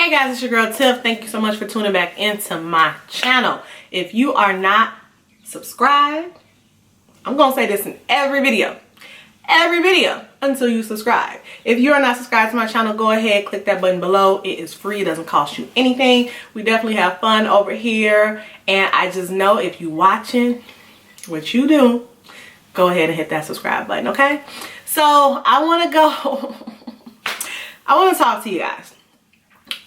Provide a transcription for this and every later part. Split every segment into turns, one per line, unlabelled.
Hey guys, it's your girl Tiff. Thank you so much for tuning back into my channel. If you are not subscribed, I'm gonna say this in every video until you subscribe. If you are not subscribed to my channel, go ahead, click that button below. It is free, it doesn't cost you anything. We definitely have fun over here, and I just know if you watching what you do, go ahead and hit that subscribe button, okay? So I want to talk to you guys.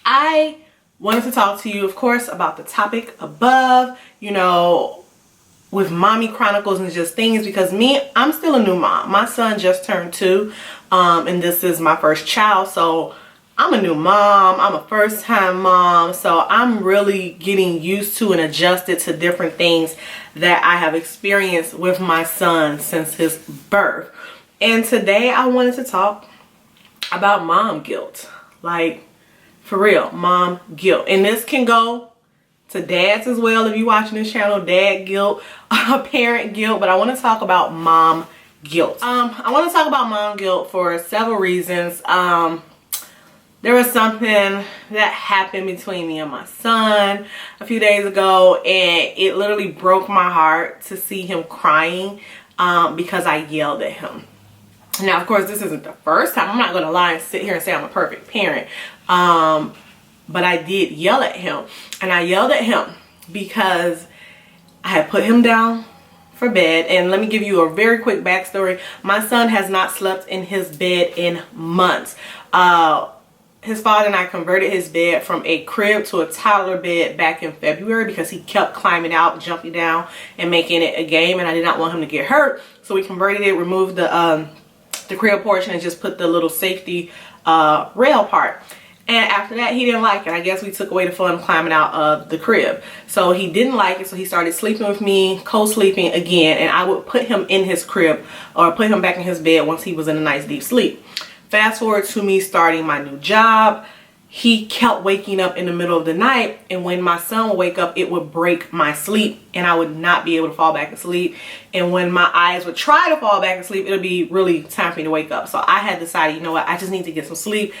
I wanted to talk to you, of course, about the topic above, you know, with mommy chronicles and just things, because I'm still a new mom. My son just turned 2, and this is my first child, so I'm a new mom. I'm a first-time mom, so I'm really getting used to and adjusted to different things that I have experienced with my son since his birth. And today I wanted to talk about mom guilt. Like, for real, mom guilt. And this can go to dads as well if you're watching this channel. Dad guilt, parent guilt. But I want to talk about mom guilt. I want to talk about mom guilt for several reasons. There was something that happened between me and my son a few days ago, and it literally broke my heart to see him crying because I yelled at him. Now, of course, this isn't the first time. I'm not going to lie and sit here and say I'm a perfect parent. But I did yell at him. And I yelled at him because I had put him down for bed. And let me give you a very quick backstory. My son has not slept in his bed in months. His father and I converted his bed from a crib to a toddler bed back in February because he kept climbing out, jumping down, and making it a game. And I did not want him to get hurt. So we converted it, removed the crib portion, and just put the little safety rail part. And after that, he didn't like it. I guess we took away the fun of climbing out of the crib. So he didn't like it, so he started sleeping with me, co-sleeping again, and I would put him in his crib or put him back in his bed once he was in a nice deep sleep. Fast forward to me starting my new job. He kept waking up in the middle of the night, and when my son would wake up, it would break my sleep, and I would not be able to fall back asleep. And when my eyes would try to fall back asleep, it would be really time for me to wake up. So I had decided, you know what, I just need to get some sleep.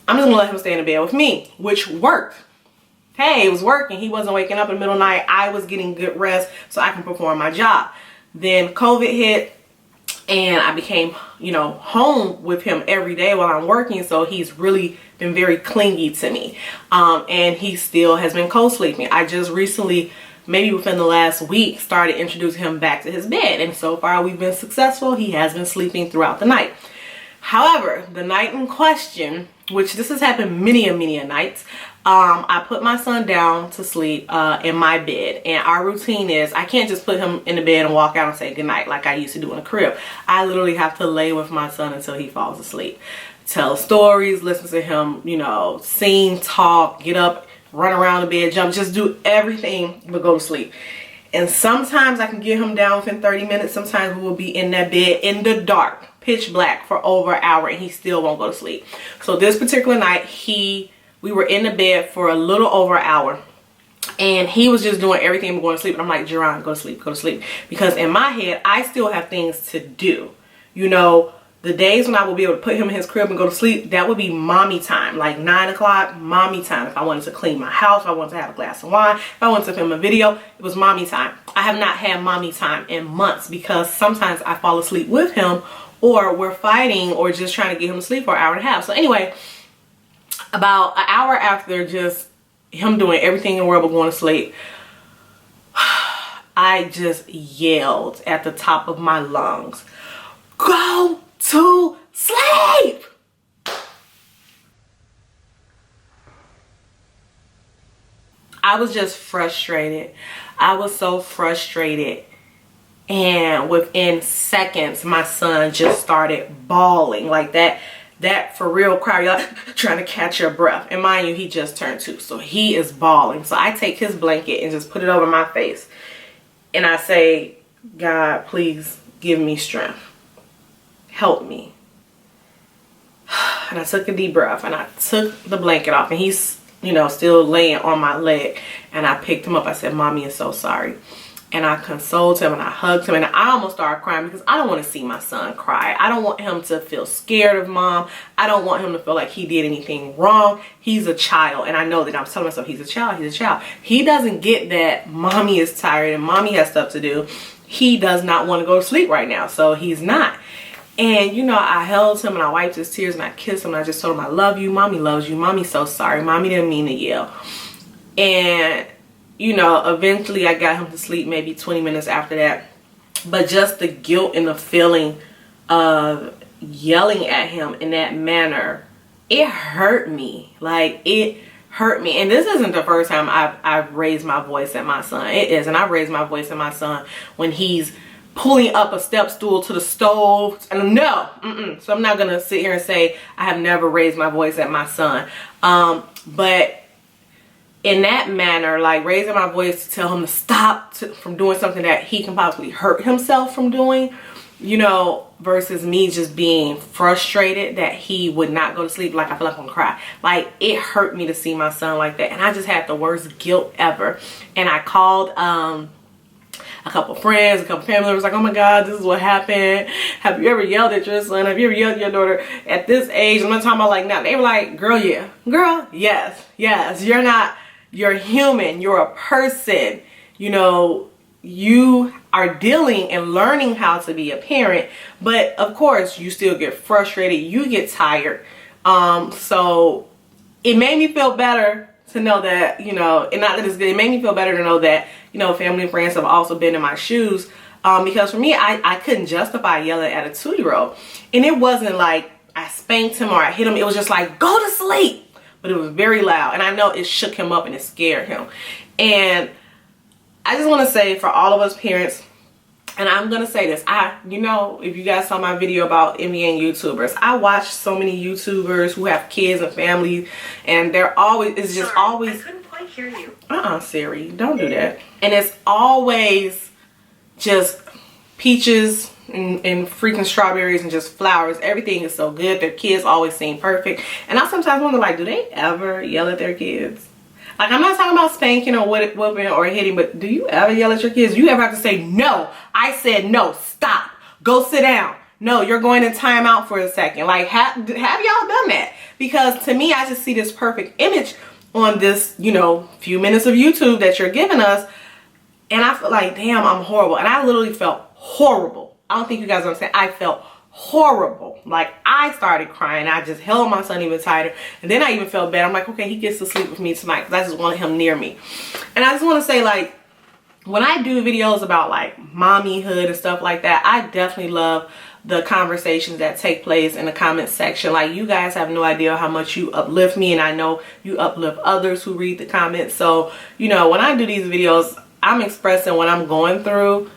I'm just gonna let him stay in the bed with me, which worked. Hey, it was working. He wasn't waking up in the middle of the night. I was getting good rest so I can perform my job. Then COVID hit, and I became, you know, home with him every day while I'm working. So he's really been very clingy to me. And he still has been co-sleeping. I just recently, maybe within the last week, started introducing him back to his bed. And so far we've been successful. He has been sleeping throughout the night. However, the night in question, which this has happened many a nights, I put my son down to sleep in my bed, and our routine is I can't just put him in the bed and walk out and say goodnight like I used to do in the crib. I literally have to lay with my son until he falls asleep. Tell stories, listen to him, you know, sing, talk, get up, run around the bed, jump, just do everything but go to sleep. And sometimes I can get him down within 30 minutes. Sometimes we will be in that bed in the dark, pitch black, for over an hour, and he still won't go to sleep. So this particular night, we were in the bed for a little over an hour, and he was just doing everything but going to sleep. And I'm like, Jerron, go to sleep, go to sleep. Because in my head, I still have things to do. You know, the days when I will be able to put him in his crib and go to sleep, that would be mommy time. Like 9 o'clock, mommy time. If I wanted to clean my house, if I wanted to have a glass of wine, if I wanted to film a video, it was mommy time. I have not had mommy time in months because sometimes I fall asleep with him, or we're fighting, or just trying to get him to sleep for an hour and a half. So anyway, about an hour after just him doing everything in the world but going to sleep, I just yelled at the top of my lungs, "Go to sleep!" I was just frustrated. I was so frustrated. And within seconds, my son just started bawling like that for real cry, like trying to catch your breath. And mind you, he just turned 2, so he is bawling. So I take his blanket and just put it over my face, and I say, God, please give me strength. Help me. And I took a deep breath, and I took the blanket off, and he's, you know, still laying on my leg, and I picked him up. I said, Mommy is so sorry. and I consoled him and I hugged him, and I almost started crying because I don't want to see my son cry. I don't want him to feel scared of mom. I don't want him to feel like he did anything wrong. He's a child, and I know that I'm telling myself he's a child. He's a child. He doesn't get that mommy is tired and mommy has stuff to do. He does not want to go to sleep right now, so he's not. And you know, I held him and I wiped his tears and I kissed him and I just told him, I love you. Mommy loves you. Mommy's so sorry. Mommy didn't mean to yell. And you know, eventually I got him to sleep maybe 20 minutes after that. But just the guilt and the feeling of yelling at him in that manner, it hurt me. Like, it hurt me. And this isn't the first time I've raised my voice at my son. It is. And I've raised my voice at my son when he's pulling up a step stool to the stove. And no. So I'm not going to sit here and say I have never raised my voice at my son. But in that manner, like raising my voice to tell him to stop from doing something that he can possibly hurt himself from doing, you know, versus me just being frustrated that he would not go to sleep. Like, I feel like I'm gonna cry. Like, it hurt me to see my son like that. And I just had the worst guilt ever. And I called a couple friends, a couple family members, like, oh my God, this is what happened. Have you ever yelled at your son? Have you ever yelled at your daughter at this age? I'm not talking about like now. They were like, girl, yeah. Girl, yes. You're human. You're a person. You know, you are dealing and learning how to be a parent. But of course, you still get frustrated. You get tired. So it made me feel better to know that, you know, and not that it's good. It made me feel better to know that, you know, family and friends have also been in my shoes. Because for me, I couldn't justify yelling at a 2-year-old. And it wasn't like I spanked him or I hit him. It was just like, go to sleep. But it was very loud, and I know it shook him up and it scared him. And I just want to say, for all of us parents, and I'm going to say this, you know, if you guys saw my video about envying YouTubers, I watch so many YouTubers who have kids and families, and they're always, it's just always, I couldn't quite hear you. Siri, don't do that. And it's always just peaches and freaking strawberries and just flowers. Everything is so good. Their kids always seem perfect. And I sometimes wonder, like, do they ever yell at their kids? Like, I'm not talking about spanking or whooping or hitting, but do you ever yell at your kids? Do you ever have to say, no, I said no, stop, go sit down. No, you're going to time out for a second. Like, have y'all done that? Because to me, I just see this perfect image on this, you know, few minutes of YouTube that you're giving us. And I feel like, damn, I'm horrible. And I literally felt horrible. I don't think you guys understand. I felt horrible. Like, I started crying. I just held my son even tighter. And then I even felt bad. I'm like, okay, he gets to sleep with me tonight because I just wanted him near me. And I just want to say, like, when I do videos about like mommyhood and stuff like that, I definitely love the conversations that take place in the comment section. Like, you guys have no idea how much you uplift me, and I know you uplift others who read the comments. So, you know, when I do these videos, I'm expressing what I'm going through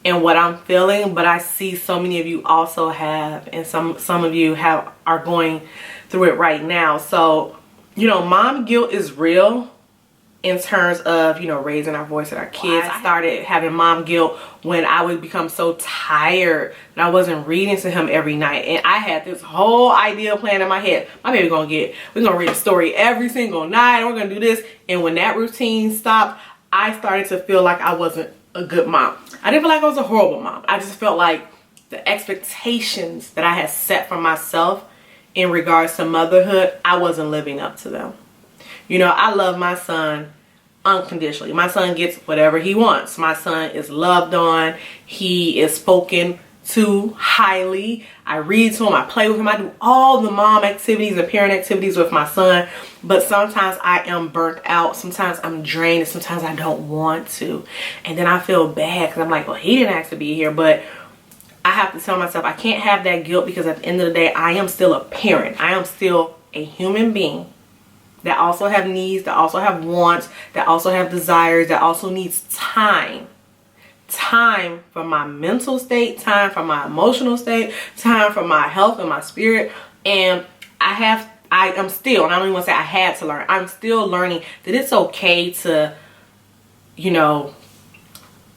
and what I'm feeling, but I see so many of you also have, and some of you are going through it right now. So, you know, mom guilt is real in terms of, you know, raising our voice at our kids. I started having mom guilt when I would become so tired that I wasn't reading to him every night. And I had this whole idea plan in my head. My baby we're gonna read a story every single night. We're gonna do this. And when that routine stopped, I started to feel like I wasn't a good mom. I didn't feel like I was a horrible mom. I just felt like the expectations that I had set for myself in regards to motherhood, I wasn't living up to them. You know, I love my son unconditionally. My son gets whatever he wants. My son is loved on. He is spoken to highly. I read to him. I play with him. I do all the mom activities and parent activities with my son. But sometimes I am burnt out. Sometimes I'm drained. And sometimes I don't want to. And then I feel bad because I'm like, well, he didn't ask to be here. But I have to tell myself I can't have that guilt, because at the end of the day, I am still a parent. I am still a human being that also have needs, that also have wants, that also have desires, that also needs time. Time for my mental state, time for my emotional state, time for my health and my spirit. And I am still, and I don't even want to say I had to learn, I'm still learning that it's okay to, you know,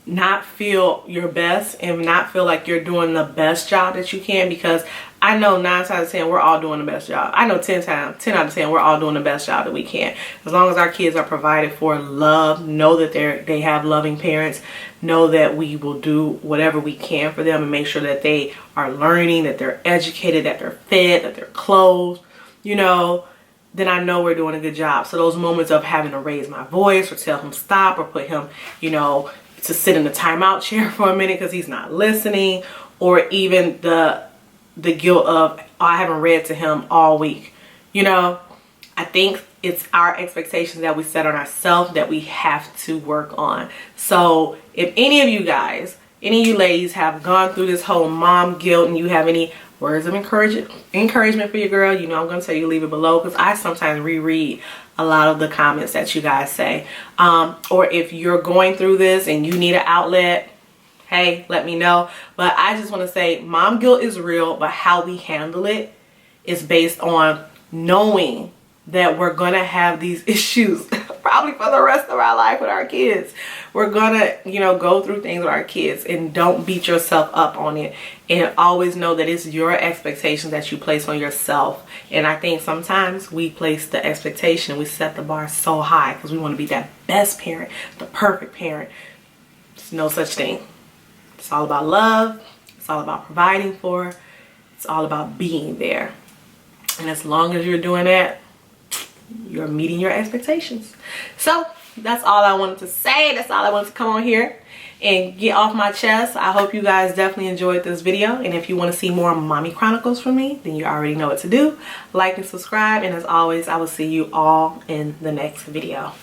not feel your best and not feel like you're doing the best job that you can, because I know 9 times out of 10 we're all doing the best job. I know 10 out of 10 we're all doing the best job that we can. As long as our kids are provided for, love, know that they have loving parents, know that we will do whatever we can for them and make sure that they are learning, that they're educated, that they're fed, that they're clothed, you know, then I know we're doing a good job. So those moments of having to raise my voice or tell him stop or put him, you know, to sit in the timeout chair for a minute because he's not listening, or even the guilt of, oh, I haven't read to him all week. You know, I think it's our expectations that we set on ourselves that we have to work on. So if any of you guys, any of you ladies have gone through this whole mom guilt and you have any words of encouragement for your girl, you know I'm going to tell you leave it below, because I sometimes reread a lot of the comments that you guys say. Or if you're going through this and you need an outlet, hey, let me know. But I just want to say mom guilt is real, but how we handle it is based on knowing that we're going to have these issues probably for the rest of our life with our kids. We're going to, you know, go through things with our kids, and don't beat yourself up on it. And always know that it's your expectations that you place on yourself. And I think sometimes we place the expectation, we set the bar so high because we want to be that best parent, the perfect parent. There's no such thing. It's all about love. It's all about providing for. It's all about being there. And as long as you're doing that, you're meeting your expectations. So that's all I wanted to say. That's all I wanted to come on here and get off my chest. I hope you guys definitely enjoyed this video. And if you want to see more Mommy Chronicles from me, then you already know what to do. Like and subscribe. And as always, I will see you all in the next video.